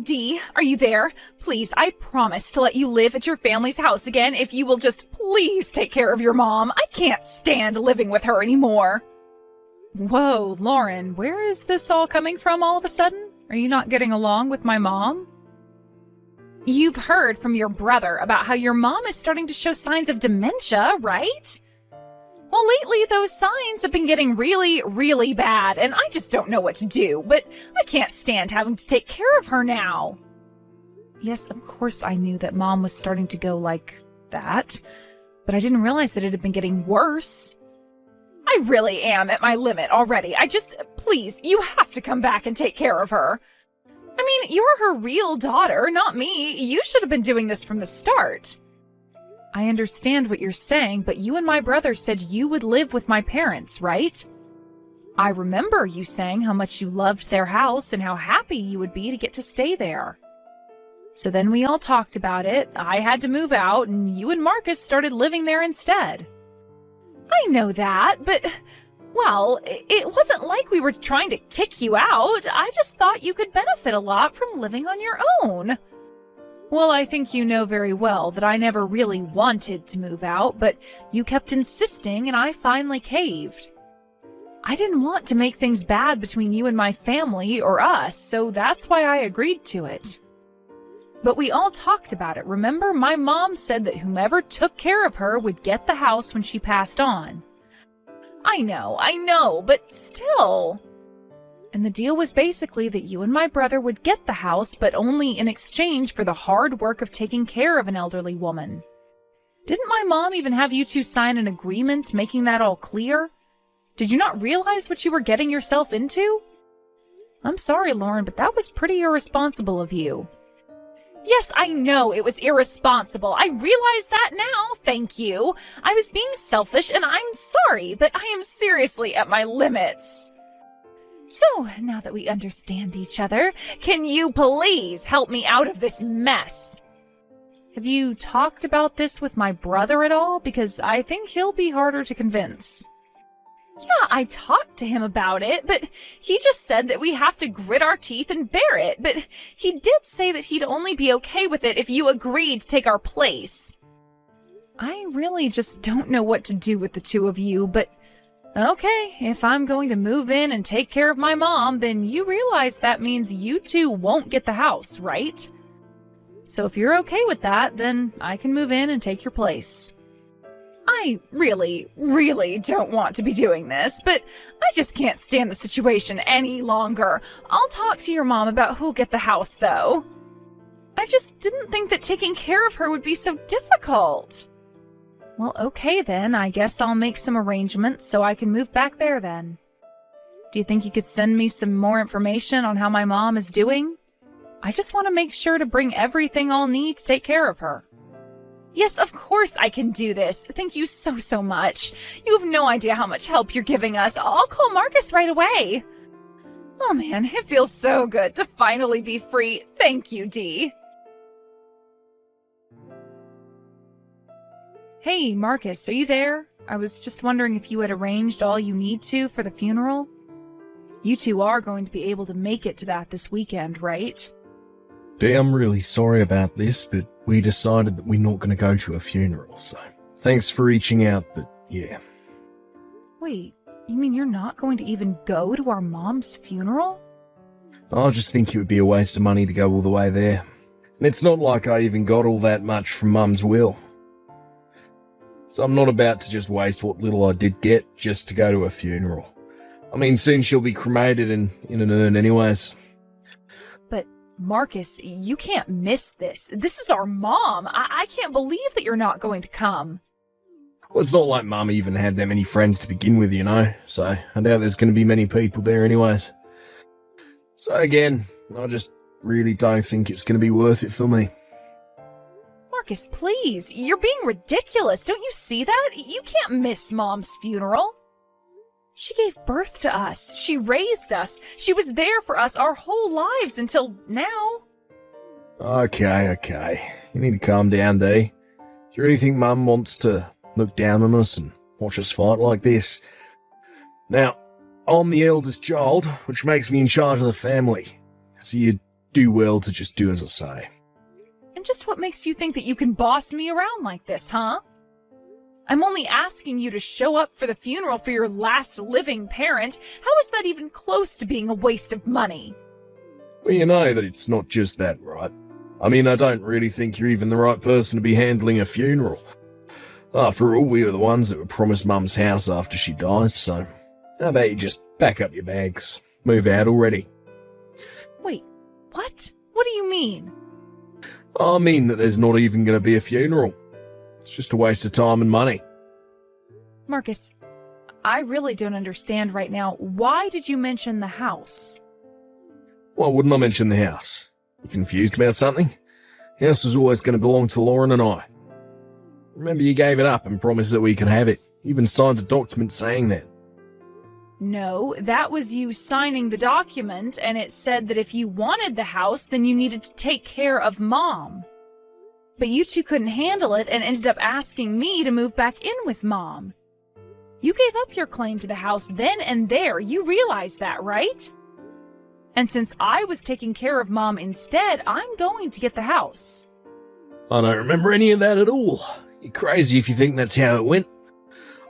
Dee, are you there? Please, I promise to let you live at your family's house again if you will just please take care of your mom. I can't stand living with her anymore. Whoa, Lauren, where is this all coming from all of a sudden? Are you not getting along with my mom? You've heard from your brother about how your mom is starting to show signs of dementia, right? Well, lately those signs have been getting really, really bad, and I just don't know what to do, but I can't stand having to take care of her now. Yes, of course I knew that Mom was starting to go like that, but I didn't realize that it had been getting worse. I really am at my limit already. Please, you have to come back and take care of her. I mean, you're her real daughter, not me. You should have been doing this from the start. I understand what you're saying, but you and my brother said you would live with my parents, right? I remember you saying how much you loved their house and how happy you would be to get to stay there. So then we all talked about it, I had to move out, and you and Marcus started living there instead. I know that, but, well, it wasn't like we were trying to kick you out. I just thought you could benefit a lot from living on your own. Well, I think you know very well that I never really wanted to move out, but you kept insisting and I finally caved. I didn't want to make things bad between you and my family or us, so that's why I agreed to it. But we all talked about it, remember? My mom said that whomever took care of her would get the house when she passed on. I know, but still. And the deal was basically that you and my brother would get the house, but only in exchange for the hard work of taking care of an elderly woman. Didn't my mom even have you two sign an agreement making that all clear? Did you not realize what you were getting yourself into? I'm sorry, Lauren, but that was pretty irresponsible of you. Yes, I know it was irresponsible. I realize that now, thank you. I was being selfish and I'm sorry, but I am seriously at my limits. So, now that we understand each other, can you please help me out of this mess? Have you talked about this with my brother at all? Because I think he'll be harder to convince. Yeah, I talked to him about it, but he just said that we have to grit our teeth and bear it. But he did say that he'd only be okay with it if you agreed to take our place. I really just don't know what to do with the two of you, but okay, if I'm going to move in and take care of my mom, then you realize that means you two won't get the house, right? So if you're okay with that, then I can move in and take your place. I really, really don't want to be doing this, but I just can't stand the situation any longer. I'll talk to your mom about who'll get the house, though. I just didn't think that taking care of her would be so difficult. Well, okay then. I guess I'll make some arrangements so I can move back there then. Do you think you could send me some more information on how my mom is doing? I just want to make sure to bring everything I'll need to take care of her. Yes, of course I can do this. Thank you so, so much. You have no idea how much help you're giving us. I'll call Marcus right away. Oh man, it feels so good to finally be free. Thank you, Dee. Hey, Marcus, are you there? I was just wondering if you had arranged all you need to for the funeral. You two are going to be able to make it to that this weekend, right? Dee, I'm really sorry about this, but we decided that we're not going to go to a funeral, so thanks for reaching out, but yeah. Wait, you mean you're not going to even go to our mom's funeral? I just think it would be a waste of money to go all the way there. And it's not like I even got all that much from Mum's will. So I'm not about to just waste what little I did get just to go to a funeral. I mean, soon she'll be cremated and in an urn anyways. But Marcus, you can't miss this. This is our mom. I can't believe that you're not going to come. Well, it's not like Mum even had that many friends to begin with, you know, so I doubt there's going to be many people there anyways. So again, I just really don't think it's going to be worth it for me. Marcus, please, you're being ridiculous. Don't you see that? You can't miss Mom's funeral. She gave birth to us. She raised us. She was there for us our whole lives until now. Okay. You need to calm down, Dee. Do you really think Mum wants to look down on us and watch us fight like this? Now, I'm the eldest child, which makes me in charge of the family. So you do well to just do as I say. And just what makes you think that you can boss me around like this, huh? I'm only asking you to show up for the funeral for your last living parent. How is that even close to being a waste of money? Well, you know that it's not just that, right? I mean, I don't really think you're even the right person to be handling a funeral. After all, we were the ones that were promised Mum's house after she dies, so how about you just pack up your bags, move out already? Wait, what? What do you mean? I mean that there's not even going to be a funeral. It's just a waste of time and money. Marcus, I really don't understand right now. Why did you mention the house? Why wouldn't I mention the house? You confused about something? The house was always going to belong to Lauren and I. Remember you gave it up and promised that we could have it. You even signed a document saying that. No, that was you signing the document, and it said that if you wanted the house, then you needed to take care of Mom. But you two couldn't handle it and ended up asking me to move back in with Mom. You gave up your claim to the house then and there. You realize that, right? And since I was taking care of Mom instead, I'm going to get the house. I don't remember any of that at all. You're crazy if you think that's how it went.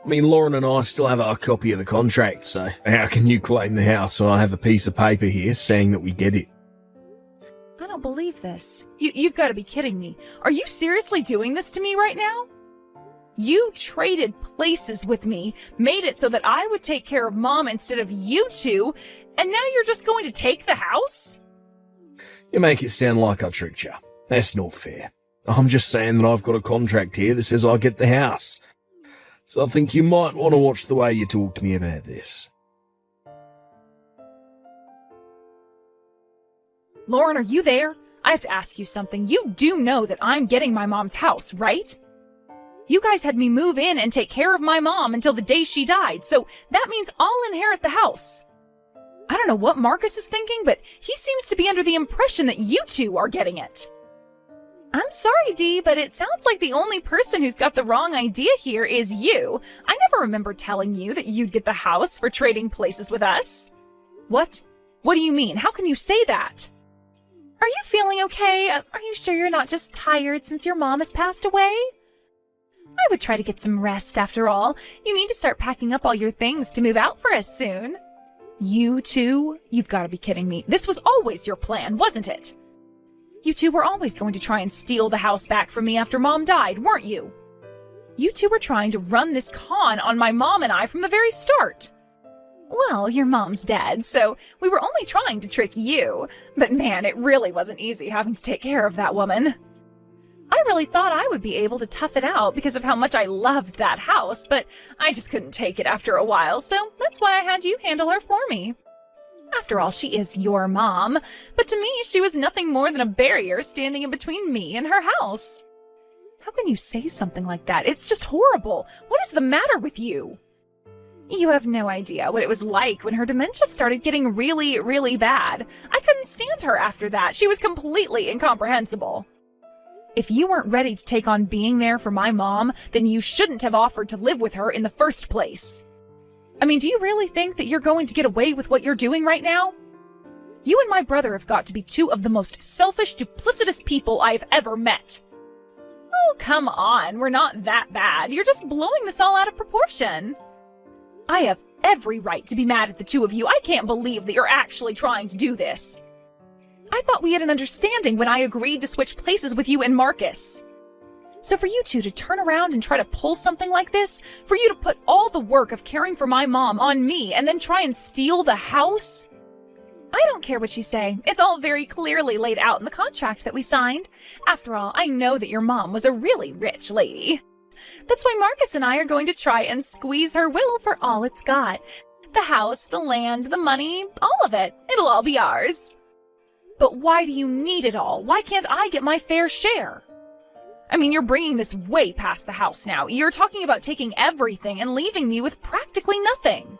I mean, Lauren and I still have our copy of the contract, so how can you claim the house when I have a piece of paper here saying that we get it? I don't believe this. You've got to be kidding me. Are you seriously doing this to me right now? You traded places with me, made it so that I would take care of Mom instead of you two, and now you're just going to take the house? You make it sound like I tricked you. That's not fair. I'm just saying that I've got a contract here that says I get the house. So I think you might want to watch the way you talk to me about this. Lauren, are you there? I have to ask you something. You do know that I'm getting my mom's house, right? You guys had me move in and take care of my mom until the day she died, so that means I'll inherit the house. I don't know what Marcus is thinking, but he seems to be under the impression that you two are getting it. I'm sorry, Dee, but it sounds like the only person who's got the wrong idea here is you. I never remember telling you that you'd get the house for trading places with us. What? What do you mean? How can you say that? Are you feeling okay? Are you sure you're not just tired since your mom has passed away? I would try to get some rest after all. You need to start packing up all your things to move out for us soon. You two? You've got to be kidding me. This was always your plan, wasn't it? You two were always going to try and steal the house back from me after Mom died, weren't you? You two were trying to run this con on my mom and I from the very start. Well, your mom's dead, so we were only trying to trick you. But man, it really wasn't easy having to take care of that woman. I really thought I would be able to tough it out because of how much I loved that house, but I just couldn't take it after a while, so that's why I had you handle her for me. After all, she is your mom, but to me, she was nothing more than a barrier standing in between me and her house. How can you say something like that? It's just horrible. What is the matter with you? You have no idea what it was like when her dementia started getting really, really bad. I couldn't stand her after that. She was completely incomprehensible. If you weren't ready to take on being there for my mom, then you shouldn't have offered to live with her in the first place. I mean, do you really think that you're going to get away with what you're doing right now? You and my brother have got to be two of the most selfish, duplicitous people I've ever met. Oh, come on. We're not that bad. You're just blowing this all out of proportion. I have every right to be mad at the two of you. I can't believe that you're actually trying to do this. I thought we had an understanding when I agreed to switch places with you and Marcus. So for you two to turn around and try to pull something like this, for you to put all the work of caring for my mom on me and then try and steal the house? I don't care what you say. It's all very clearly laid out in the contract that we signed. After all, I know that your mom was a really rich lady. That's why Marcus and I are going to try and squeeze her will for all it's got. The house, the land, the money, all of it. It'll all be ours. But why do you need it all? Why can't I get my fair share? I mean, you're bringing this way past the house now. You're talking about taking everything and leaving me with practically nothing.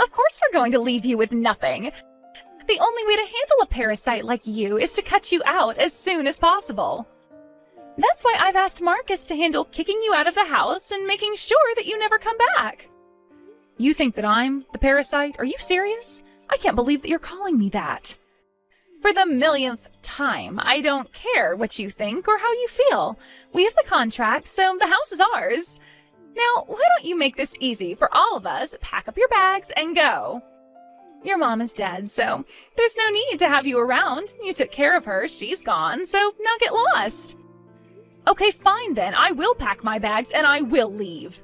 Of course we're going to leave you with nothing. The only way to handle a parasite like you is to cut you out as soon as possible. That's why I've asked Marcus to handle kicking you out of the house and making sure that you never come back. You think that I'm the parasite? Are you serious? I can't believe that you're calling me that. For the millionth time, I don't care what you think or how you feel. We have the contract, so the house is ours. Now, why don't you make this easy for all of us, pack up your bags, and go? Your mom is dead, so there's no need to have you around. You took care of her, she's gone, so now get lost. Okay, fine then, I will pack my bags and I will leave.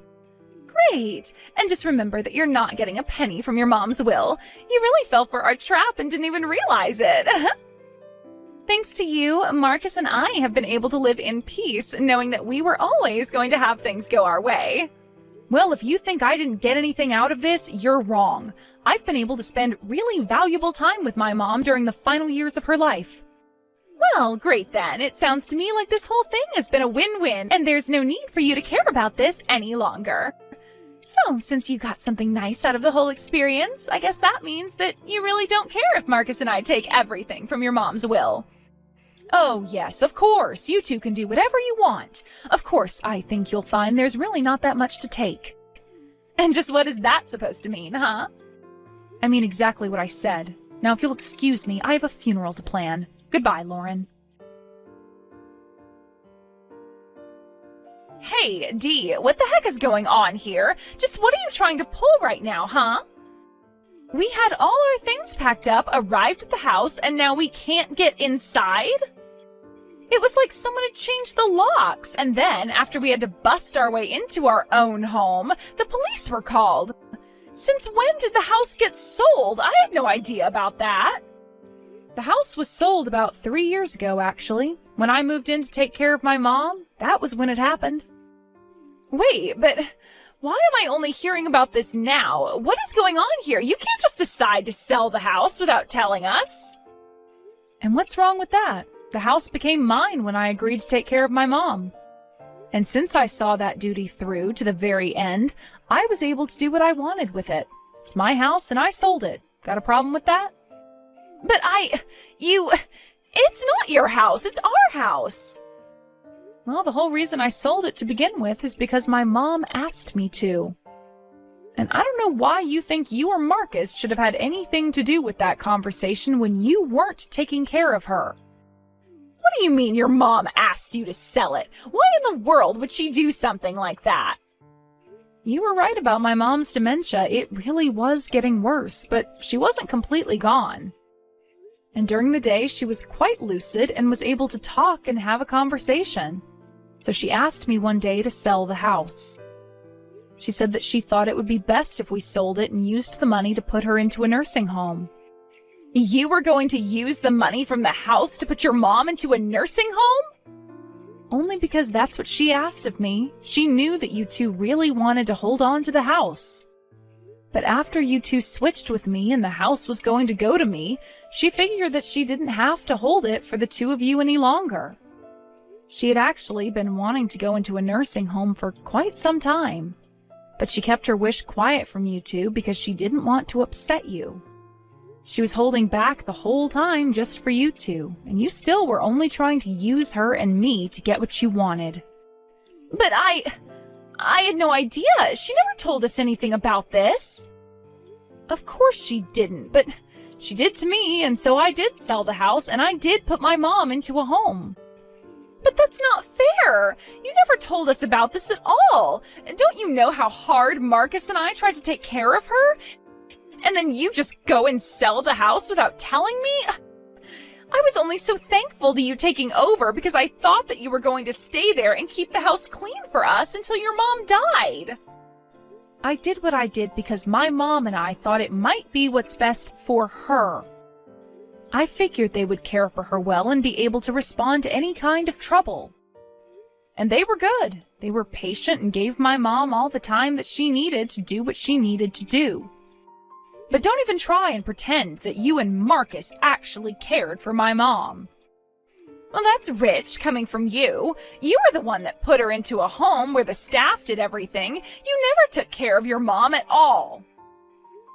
Great, and just remember that you're not getting a penny from your mom's will. You really fell for our trap and didn't even realize it. Thanks to you, Marcus and I have been able to live in peace, knowing that we were always going to have things go our way. Well, if you think I didn't get anything out of this, you're wrong. I've been able to spend really valuable time with my mom during the final years of her life. Well, great then. It sounds to me like this whole thing has been a win-win, and there's no need for you to care about this any longer. So, since you got something nice out of the whole experience, I guess that means that you really don't care if Marcus and I take everything from your mom's will. Oh, yes, of course. You two can do whatever you want. Of course, I think you'll find there's really not that much to take. And just what is that supposed to mean, huh? I mean exactly what I said. Now, if you'll excuse me, I have a funeral to plan. Goodbye, Lauren. Hey, Dee, what the heck is going on here? Just what are you trying to pull right now, huh? We had all our things packed up, arrived at the house, and now we can't get inside? It was like someone had changed the locks, and then, after we had to bust our way into our own home, the police were called. Since when did the house get sold? I had no idea about that. The house was sold about 3 years ago, actually. When I moved in to take care of my mom, that was when it happened. Wait, but why am I only hearing about this now? What is going on here? You can't just decide to sell the house without telling us. And what's wrong with that? The house became mine when I agreed to take care of my mom. And since I saw that duty through to the very end, I was able to do what I wanted with it. It's my house and I sold it. Got a problem with that? But it's not your house, it's our house. Well, the whole reason I sold it to begin with is because my mom asked me to. And I don't know why you think you or Marcus should have had anything to do with that conversation when you weren't taking care of her. What do you mean your mom asked you to sell it? Why in the world would she do something like that? You were right about my mom's dementia. It really was getting worse, but she wasn't completely gone. And during the day, she was quite lucid and was able to talk and have a conversation. So she asked me one day to sell the house. She said that she thought it would be best if we sold it and used the money to put her into a nursing home. You were going to use the money from the house to put your mom into a nursing home? Only because that's what she asked of me. She knew that you two really wanted to hold on to the house. But after you two switched with me and the house was going to go to me, she figured that she didn't have to hold it for the two of you any longer. She had actually been wanting to go into a nursing home for quite some time. But she kept her wish quiet from you two because she didn't want to upset you. She was holding back the whole time just for you two, and you still were only trying to use her and me to get what you wanted. But I had no idea. She never told us anything about this. Of course she didn't, but she did to me, and so I did sell the house, and I did put my mom into a home. But that's not fair. You never told us about this at all. Don't you know how hard Marcus and I tried to take care of her? And then you just go and sell the house without telling me? I was only so thankful to you taking over because I thought that you were going to stay there and keep the house clean for us until your mom died. I did what I did because my mom and I thought it might be what's best for her. I figured they would care for her well and be able to respond to any kind of trouble. And they were good. They were patient and gave my mom all the time that she needed to do what she needed to do. But don't even try and pretend that you and Marcus actually cared for my mom. Well, that's rich coming from you. You were the one that put her into a home where the staff did everything. You never took care of your mom at all.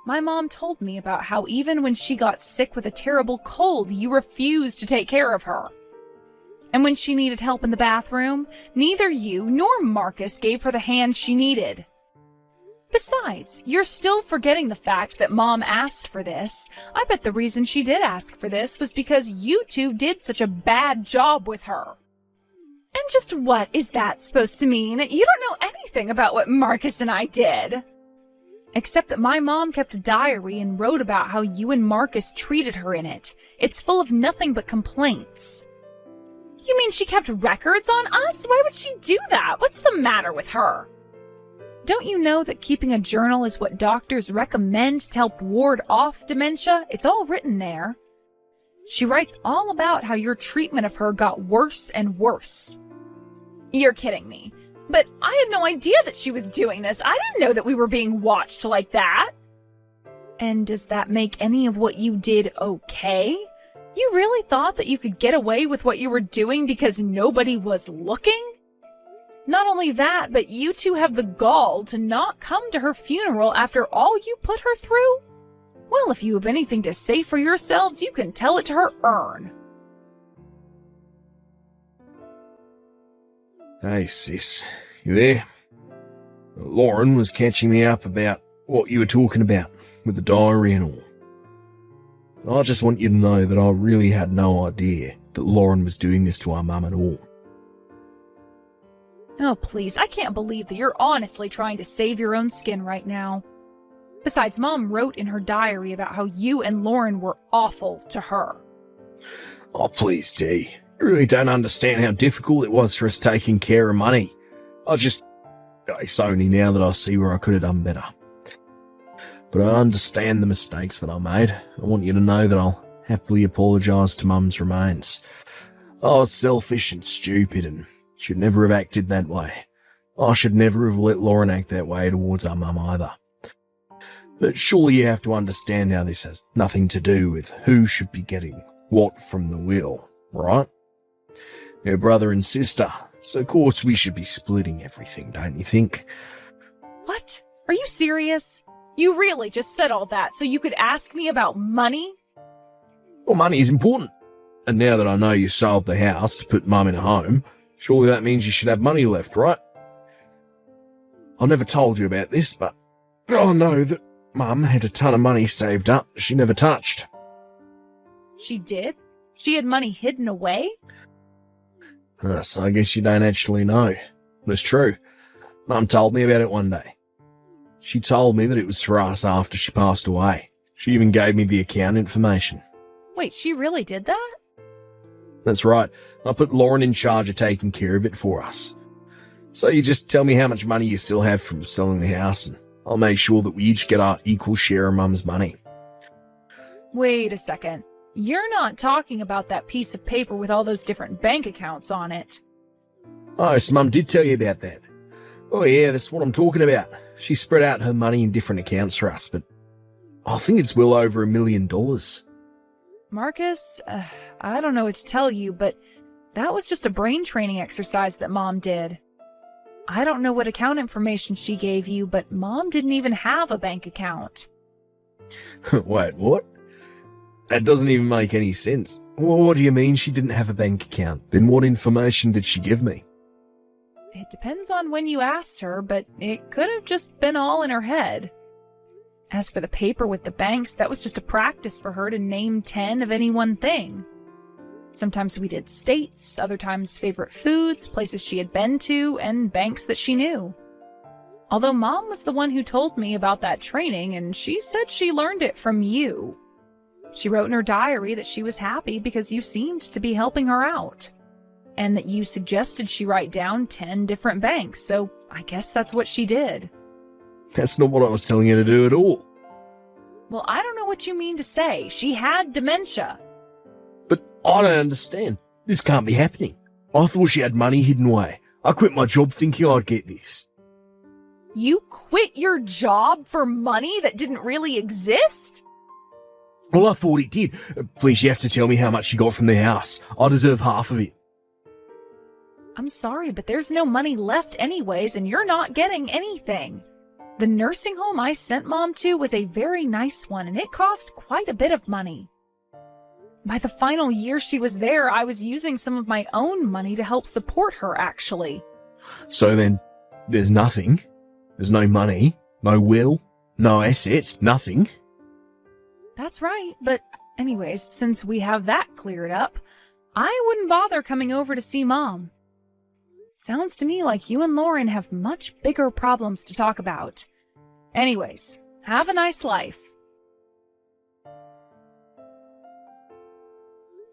My mom told me about how even when she got sick with a terrible cold, you refused to take care of her. And when she needed help in the bathroom, neither you nor Marcus gave her the hand she needed. Besides, you're still forgetting the fact that Mom asked for this. I bet the reason she did ask for this was because you two did such a bad job with her. And just what is that supposed to mean? You don't know anything about what Marcus and I did. Except that my mom kept a diary and wrote about how you and Marcus treated her in it. It's full of nothing but complaints. You mean she kept records on us? Why would she do that? What's the matter with her? Don't you know that keeping a journal is what doctors recommend to help ward off dementia? It's all written there. She writes all about how your treatment of her got worse and worse. You're kidding me. But I had no idea that she was doing this. I didn't know that we were being watched like that. And does that make any of what you did okay? You really thought that you could get away with what you were doing because nobody was looking? Not only that, but you two have the gall to not come to her funeral after all you put her through? Well, if you have anything to say for yourselves, you can tell it to her urn. Hey, sis. You there? Lauren was catching me up about what you were talking about with the diary and all. I just want you to know that I really had no idea that Lauren was doing this to our mum at all. Oh, please, I can't believe that you're honestly trying to save your own skin right now. Besides, Mom wrote in her diary about how you and Lauren were awful to her. Oh, please, Dee. You really don't understand how difficult it was for us taking care of money. It's only now that I see where I could have done better. But I understand the mistakes that I made. I want you to know that I'll happily apologise to Mum's remains. I was selfish and stupid and should never have acted that way. I should never have let Lauren act that way towards our mum either. But surely you have to understand how this has nothing to do with who should be getting what from the will, right? They're brother and sister, so of course we should be splitting everything, don't you think? What? Are you serious? You really just said all that so you could ask me about money? Well, money is important. And now that I know you sold the house to put Mum in a home, surely that means you should have money left, right? I never told you about this, but I know that Mum had a ton of money saved up she never touched. She did? She had money hidden away? So I guess you don't actually know. But it's true. Mum told me about it one day. She told me that it was for us after she passed away. She even gave me the account information. Wait, she really did that? That's right. I put Lauren in charge of taking care of it for us. So you just tell me how much money you still have from selling the house, and I'll make sure that we each get our equal share of Mum's money. Wait a second. You're not talking about that piece of paper with all those different bank accounts on it. Oh, so Mum did tell you about that. Oh yeah, that's what I'm talking about. She spread out her money in different accounts for us, but I think it's well over $1 million. Marcus, I don't know what to tell you, but that was just a brain training exercise that Mom did. I don't know what account information she gave you, but Mom didn't even have a bank account. Wait, what? That doesn't even make any sense. Well, what do you mean she didn't have a bank account? Then what information did she give me? It depends on when you asked her, but it could have just been all in her head. As for the paper with the banks, that was just a practice for her to name 10 of any one thing. Sometimes we did states, other times favorite foods, places she had been to, and banks that she knew. Although Mom was the one who told me about that training, and she said she learned it from you. She wrote in her diary that she was happy because you seemed to be helping her out, and that you suggested she write down 10 different banks, so I guess that's what she did. That's not what I was telling her to do at all. Well, I don't know what you mean to say. She had dementia. But I don't understand. This can't be happening. I thought she had money hidden away. I quit my job thinking I'd get this. You quit your job for money that didn't really exist? Well, I thought it did. Please, you have to tell me how much you got from the house. I deserve half of it. I'm sorry, but there's no money left anyways, and you're not getting anything. The nursing home I sent Mom to was a very nice one, and it cost quite a bit of money. By the final year she was there, I was using some of my own money to help support her, actually. So then, there's nothing? There's no money? No will? No assets? Nothing? That's right, but anyways, since we have that cleared up, I wouldn't bother coming over to see Mom. Sounds to me like you and Lauren have much bigger problems to talk about. Anyways, have a nice life.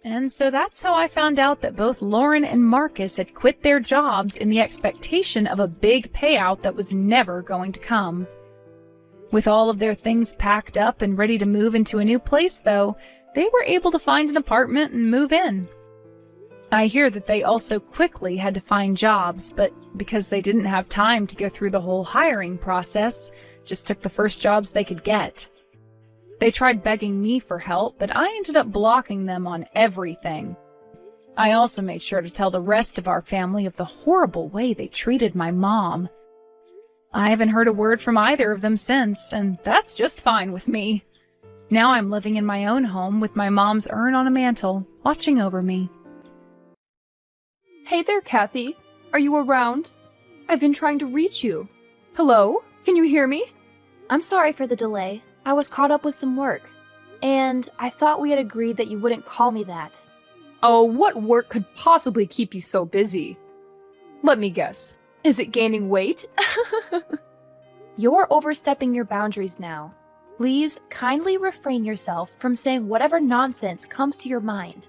And so that's how I found out that both Lauren and Marcus had quit their jobs in the expectation of a big payout that was never going to come. With all of their things packed up and ready to move into a new place, though, they were able to find an apartment and move in. I hear that they also quickly had to find jobs, but because they didn't have time to go through the whole hiring process, just took the first jobs they could get. They tried begging me for help, but I ended up blocking them on everything. I also made sure to tell the rest of our family of the horrible way they treated my mom. I haven't heard a word from either of them since, and that's just fine with me. Now I'm living in my own home with my mom's urn on a mantle, watching over me. Hey there, Kathy. Are you around? I've been trying to reach you. Hello? Can you hear me? I'm sorry for the delay. I was caught up with some work. And I thought we had agreed that you wouldn't call me that. Oh, what work could possibly keep you so busy? Let me guess. Is it gaining weight? You're overstepping your boundaries now. Please kindly refrain yourself from saying whatever nonsense comes to your mind.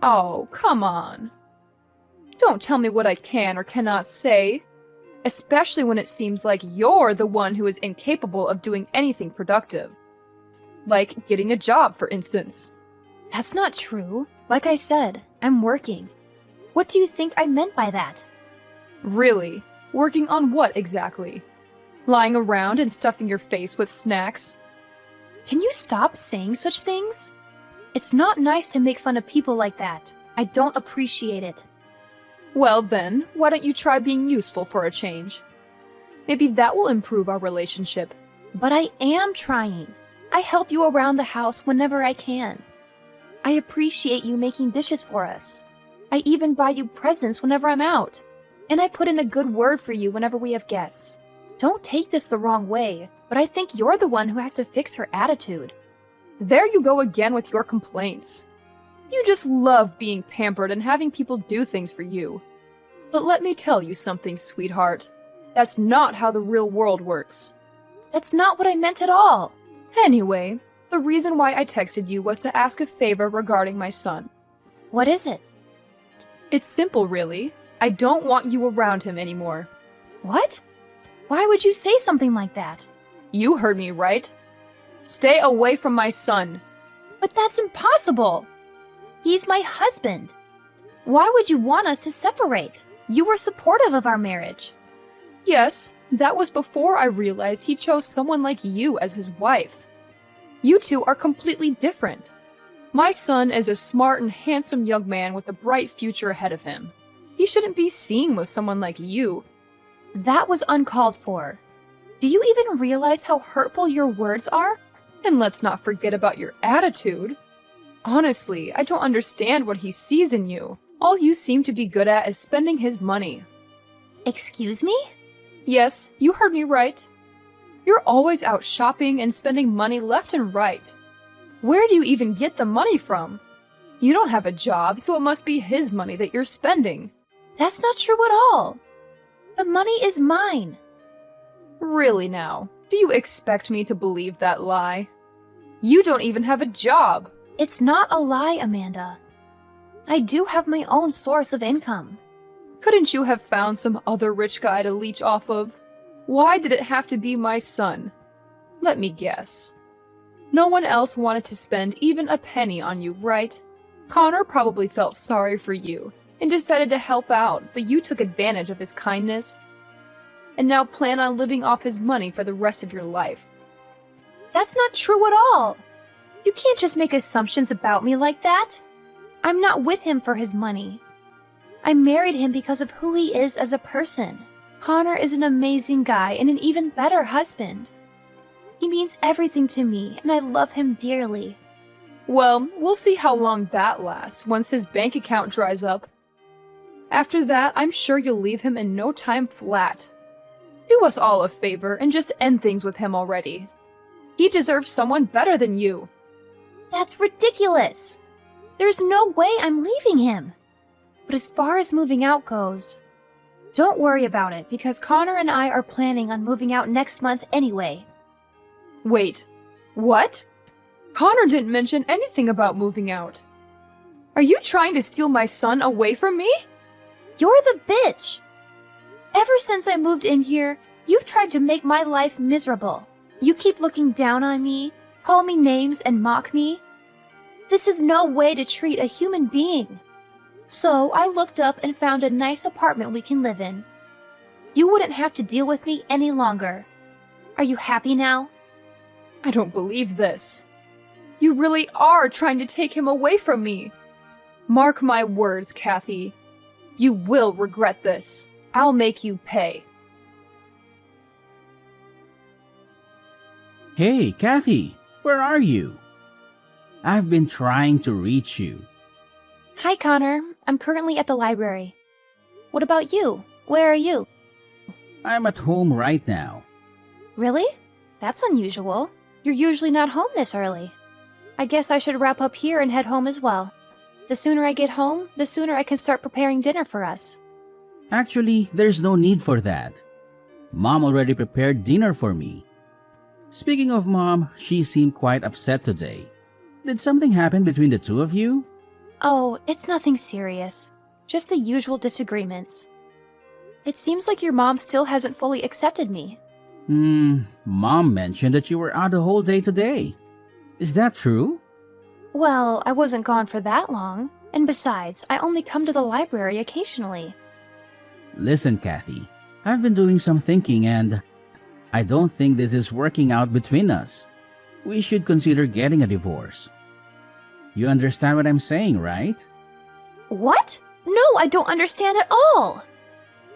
Oh, come on. Don't tell me what I can or cannot say. Especially when it seems like you're the one who is incapable of doing anything productive. Like getting a job, for instance. That's not true. Like I said, I'm working. What do you think I meant by that? Really? Working on what exactly? Lying around and stuffing your face with snacks? Can you stop saying such things? It's not nice to make fun of people like that. I don't appreciate it. Well then, why don't you try being useful for a change? Maybe that will improve our relationship. But I am trying. I help you around the house whenever I can. I appreciate you making dishes for us. I even buy you presents whenever I'm out. And I put in a good word for you whenever we have guests. Don't take this the wrong way, but I think you're the one who has to fix her attitude. There you go again with your complaints. You just love being pampered and having people do things for you. But let me tell you something, sweetheart. That's not how the real world works. That's not what I meant at all. Anyway, the reason why I texted you was to ask a favor regarding my son. What is it? It's simple, really. I don't want you around him anymore. What? Why would you say something like that? You heard me right. Stay away from my son. But that's impossible. He's my husband. Why would you want us to separate? You were supportive of our marriage. Yes, that was before I realized he chose someone like you as his wife. You two are completely different. My son is a smart and handsome young man with a bright future ahead of him. He shouldn't be seen with someone like you. That was uncalled for. Do you even realize how hurtful your words are? And let's not forget about your attitude. Honestly, I don't understand what he sees in you. All you seem to be good at is spending his money. Excuse me? Yes, you heard me right. You're always out shopping and spending money left and right. Where do you even get the money from? You don't have a job, so it must be his money that you're spending. That's not true at all. The money is mine. Really now? Do you expect me to believe that lie? You don't even have a job. It's not a lie, Amanda. I do have my own source of income. Couldn't you have found some other rich guy to leech off of? Why did it have to be my son? Let me guess. No one else wanted to spend even a penny on you, right? Connor probably felt sorry for you and decided to help out, but you took advantage of his kindness and now plan on living off his money for the rest of your life. That's not true at all. You can't just make assumptions about me like that. I'm not with him for his money. I married him because of who he is as a person. Connor is an amazing guy and an even better husband. He means everything to me, and I love him dearly. Well, we'll see how long that lasts once his bank account dries up. After that, I'm sure you'll leave him in no time flat. Do us all a favor and just end things with him already. He deserves someone better than you. That's ridiculous. There's no way I'm leaving him. But as far as moving out goes, don't worry about it because Connor and I are planning on moving out next month anyway. Wait, what? Connor didn't mention anything about moving out. Are you trying to steal my son away from me? You're the bitch. Ever since I moved in here, you've tried to make my life miserable. You keep looking down on me, call me names, and mock me. This is no way to treat a human being. So I looked up and found a nice apartment we can live in. You wouldn't have to deal with me any longer. Are you happy now? I don't believe this. You really are trying to take him away from me. Mark my words, Kathy. You will regret this. I'll make you pay. Hey, Kathy, where are you? I've been trying to reach you. Hi, Connor. I'm currently at the library. What about you? Where are you? I'm at home right now. Really? That's unusual. You're usually not home this early. I guess I should wrap up here and head home as well. The sooner I get home, the sooner I can start preparing dinner for us. Actually, there's no need for that. Mom already prepared dinner for me. Speaking of Mom, she seemed quite upset today. Did something happen between the two of you? Oh, it's nothing serious. Just the usual disagreements. It seems like your mom still hasn't fully accepted me. Mom mentioned that you were out the whole day today. Is that true? Well, I wasn't gone for that long. And besides, I only come to the library occasionally. Listen, Kathy, I've been doing some thinking and I don't think this is working out between us. We should consider getting a divorce. You understand what I'm saying, right? What? No, I don't understand at all.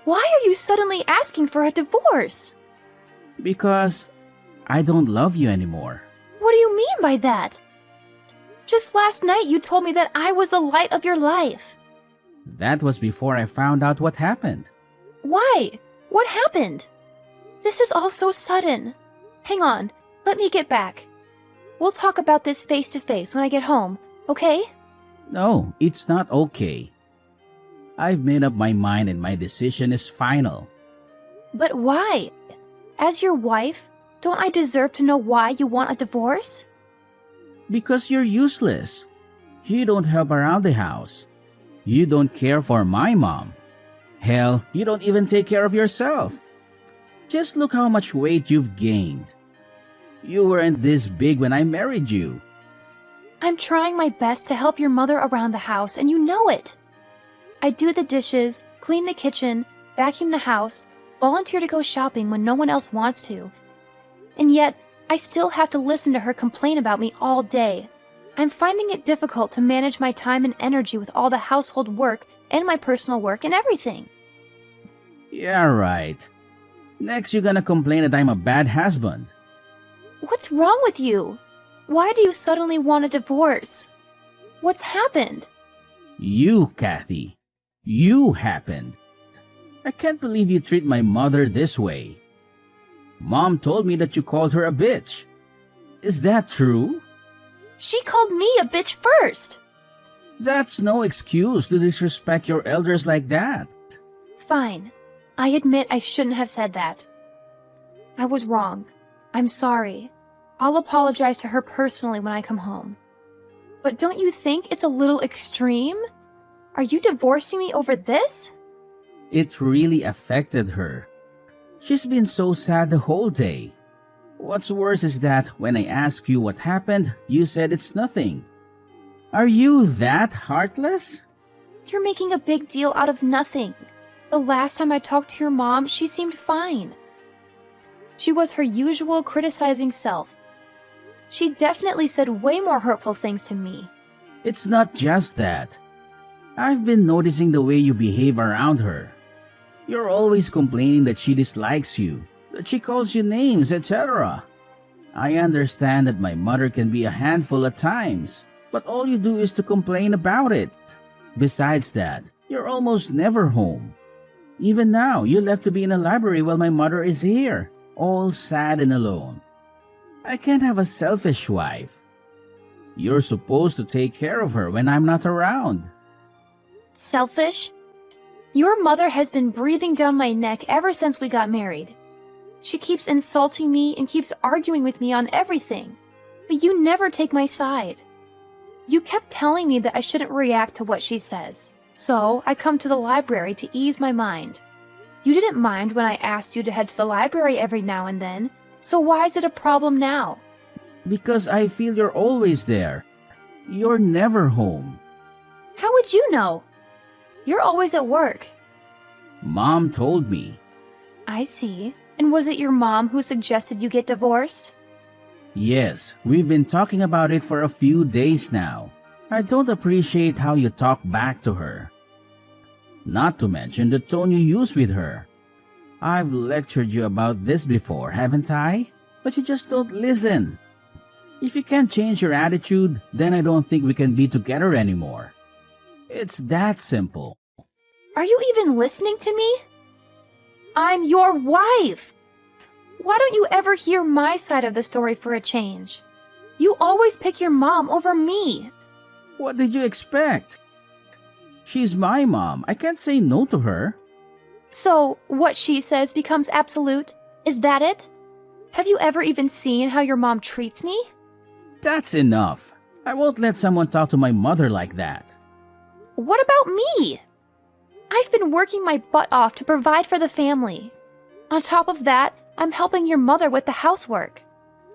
Why are you suddenly asking for a divorce? Because I don't love you anymore. What do you mean by that? Just last night you told me that I was the light of your life. That was before I found out what happened. Why? What happened? This is all so sudden. Hang on, let me get back. We'll talk about this face to face when I get home, okay? No, it's not okay. I've made up my mind and my decision is final. But why? As your wife, don't I deserve to know why you want a divorce? Because you're useless. You don't help around the house. You don't care for my mom. Hell, you don't even take care of yourself. Just look how much weight you've gained. You weren't this big when I married you. I'm trying my best to help your mother around the house, and you know it. I do the dishes, clean the kitchen, vacuum the house, volunteer to go shopping when no one else wants to. And yet, I still have to listen to her complain about me all day. I'm finding it difficult to manage my time and energy with all the household work and my personal work and everything. Yeah, right. Next, you're gonna complain that I'm a bad husband. What's wrong with you? Why do you suddenly want a divorce? What's happened? You, Kathy. You happened. I can't believe you treat my mother this way. Mom told me that you called her a bitch. Is that true? She called me a bitch first. That's no excuse to disrespect your elders like that. Fine. I admit I shouldn't have said that. I was wrong. I'm sorry. I'll apologize to her personally when I come home. But don't you think it's a little extreme? Are you divorcing me over this? It really affected her. She's been so sad the whole day. What's worse is that when I ask you what happened, you said it's nothing. Are you that heartless? You're making a big deal out of nothing. The last time I talked to your mom, she seemed fine. She was her usual criticizing self. She definitely said way more hurtful things to me. It's not just that. I've been noticing the way you behave around her. You're always complaining that she dislikes you, that she calls you names, etc. I understand that my mother can be a handful at times, but all you do is to complain about it. Besides that, you're almost never home. Even now, you left to be in a library while my mother is here, all sad and alone. I can't have a selfish wife. You're supposed to take care of her when I'm not around. Selfish? Your mother has been breathing down my neck ever since we got married. She keeps insulting me and keeps arguing with me on everything, but you never take my side. You kept telling me that I shouldn't react to what she says, so I come to the library to ease my mind. You didn't mind when I asked you to head to the library every now and then, so why is it a problem now? Because I feel you're always there. You're never home. How would you know? You're always at work. Mom told me. I see. And was it your mom who suggested you get divorced? Yes, we've been talking about it for a few days now. I don't appreciate how you talk back to her. Not to mention the tone you use with her. I've lectured you about this before, haven't I? But you just don't listen. If you can't change your attitude, then I don't think we can be together anymore. It's that simple. Are you even listening to me? I'm your wife! Why don't you ever hear my side of the story for a change? You always pick your mom over me. What did you expect? She's my mom. I can't say no to her. So, what she says becomes absolute? Is that it? Have you ever even seen how your mom treats me? That's enough. I won't let someone talk to my mother like that. What about me? I've been working my butt off to provide for the family. On top of that, I'm helping your mother with the housework.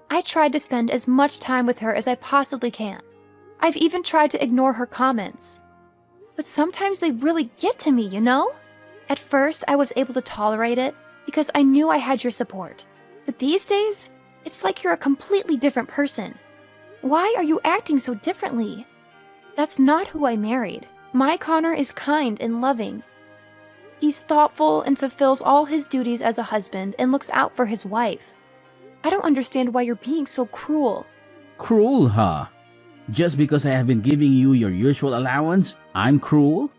I tried to spend as much time with her as I possibly can. I've even tried to ignore her comments. But sometimes they really get to me, you know? At first, I was able to tolerate it because I knew I had your support. But these days, it's like you're a completely different person. Why are you acting so differently? That's not who I married. My Connor is kind and loving. He's thoughtful and fulfills all his duties as a husband and looks out for his wife. I don't understand why you're being so cruel. Cruel, huh? Just because I have been giving you your usual allowance, I'm cruel?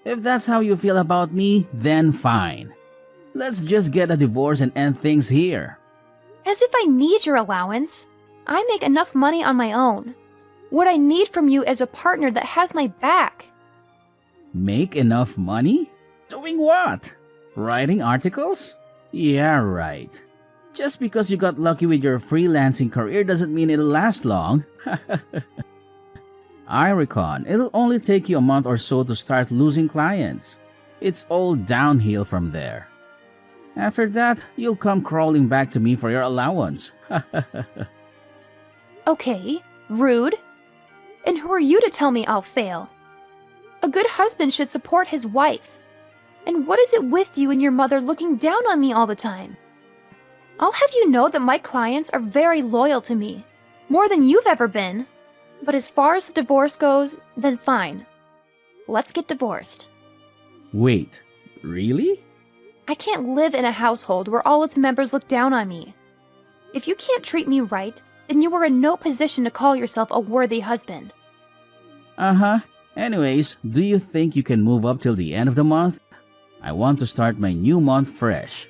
If that's how you feel about me, then fine. Let's just get a divorce and end things here. As if I need your allowance. I make enough money on my own. What I need from you is a partner that has my back. Make enough money? Doing what? Writing articles? Yeah, right. Just because you got lucky with your freelancing career doesn't mean it'll last long. I reckon it'll only take you a month or so to start losing clients. It's all downhill from there. After that, you'll come crawling back to me for your allowance. Okay, rude. And who are you to tell me I'll fail? A good husband should support his wife. And what is it with you and your mother looking down on me all the time? I'll have you know that my clients are very loyal to me, more than you've ever been. But as far as the divorce goes, then fine. Let's get divorced. Wait, really? I can't live in a household where all its members look down on me. If you can't treat me right, then you are in no position to call yourself a worthy husband. Uh-huh. Anyways, do you think you can move up till the end of the month? I want to start my new month fresh.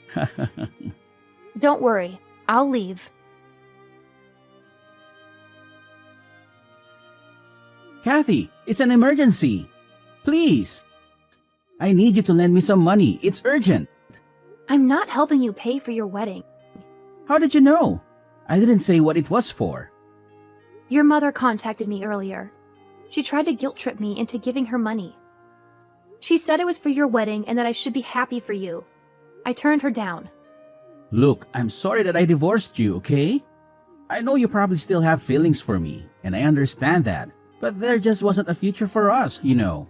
Don't worry, I'll leave. Kathy, it's an emergency. Please. I need you to lend me some money. It's urgent. I'm not helping you pay for your wedding. How did you know? I didn't say what it was for. Your mother contacted me earlier. She tried to guilt trip me into giving her money. She said it was for your wedding and that I should be happy for you. I turned her down. Look, I'm sorry that I divorced you, okay? I know you probably still have feelings for me, and I understand that. But there just wasn't a future for us, you know.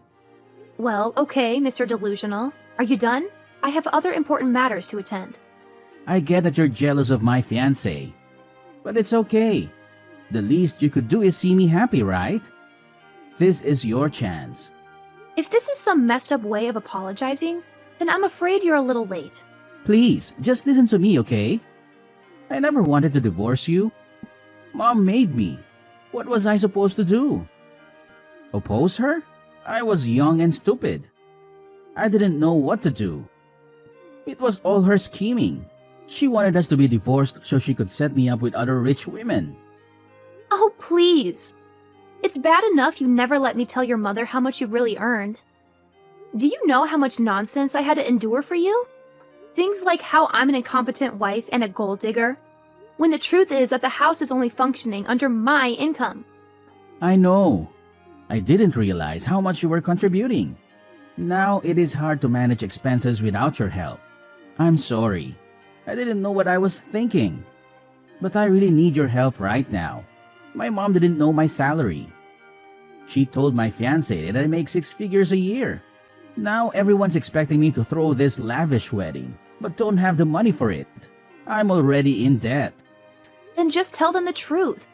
Well, okay, Mr. Delusional. Are you done? I have other important matters to attend. I get that you're jealous of my fiancé. But it's okay. The least you could do is see me happy, right? This is your chance. If this is some messed up way of apologizing, then I'm afraid you're a little late. Please, just listen to me, okay? I never wanted to divorce you. Mom made me. What was I supposed to do? Oppose her? I was young and stupid. I didn't know what to do. It was all her scheming. She wanted us to be divorced so she could set me up with other rich women. Oh, please. It's bad enough you never let me tell your mother how much you really earned. Do you know how much nonsense I had to endure for you? Things like how I'm an incompetent wife and a gold digger, when the truth is that the house is only functioning under my income. I know. I didn't realize how much you were contributing. Now it is hard to manage expenses without your help. I'm sorry. I didn't know what I was thinking. But I really need your help right now. My mom didn't know my salary. She told my fiancé that I make 6 figures a year. Now everyone's expecting me to throw this lavish wedding, but don't have the money for it. I'm already in debt. Then just tell them the truth.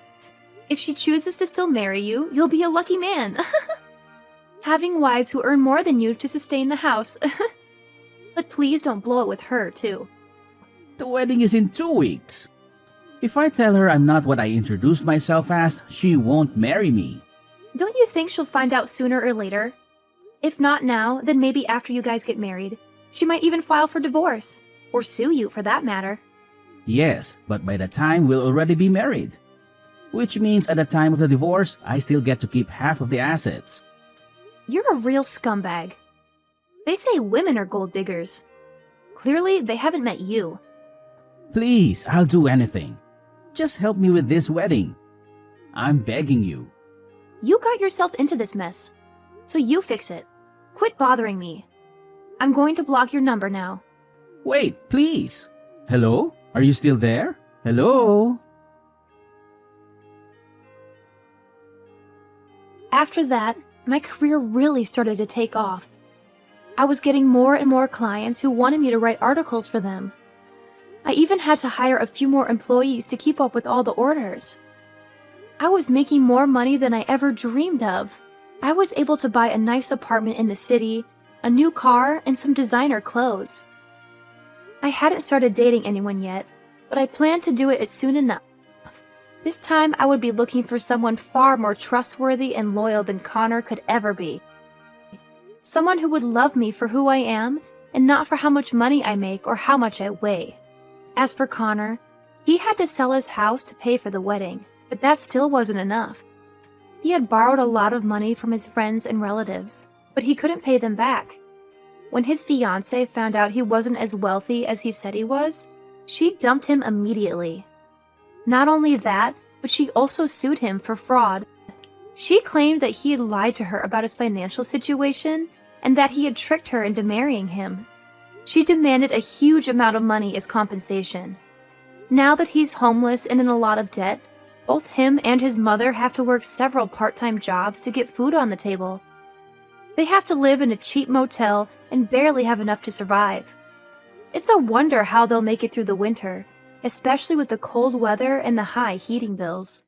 If she chooses to still marry you, you'll be a lucky man. Having wives who earn more than you to sustain the house. But please don't blow it with her, too. The wedding is in 2 weeks. If I tell her I'm not what I introduced myself as, she won't marry me. Don't you think she'll find out sooner or later? If not now, then maybe after you guys get married. She might even file for divorce. Or sue you, for that matter. Yes, but by the time we'll already be married. Which means at the time of the divorce, I still get to keep half of the assets. You're a real scumbag. They say women are gold diggers. Clearly, they haven't met you. Please, I'll do anything. Just help me with this wedding. I'm begging you. You got yourself into this mess. So you fix it. Quit bothering me. I'm going to block your number now. Wait, please. Hello? Are you still there? Hello? After that, my career really started to take off. I was getting more and more clients who wanted me to write articles for them. I even had to hire a few more employees to keep up with all the orders. I was making more money than I ever dreamed of. I was able to buy a nice apartment in the city, a new car, and some designer clothes. I hadn't started dating anyone yet, but I planned to do it as soon enough. This time I would be looking for someone far more trustworthy and loyal than Connor could ever be. Someone who would love me for who I am and not for how much money I make or how much I weigh. As for Connor, he had to sell his house to pay for the wedding, but that still wasn't enough. He had borrowed a lot of money from his friends and relatives, but he couldn't pay them back. When his fiancée found out he wasn't as wealthy as he said he was, she dumped him immediately. Not only that, but she also sued him for fraud. She claimed that he had lied to her about his financial situation and that he had tricked her into marrying him. She demanded a huge amount of money as compensation. Now that he's homeless and in a lot of debt, both him and his mother have to work several part-time jobs to get food on the table. They have to live in a cheap motel and barely have enough to survive. It's a wonder how they'll make it through the winter, especially with the cold weather and the high heating bills.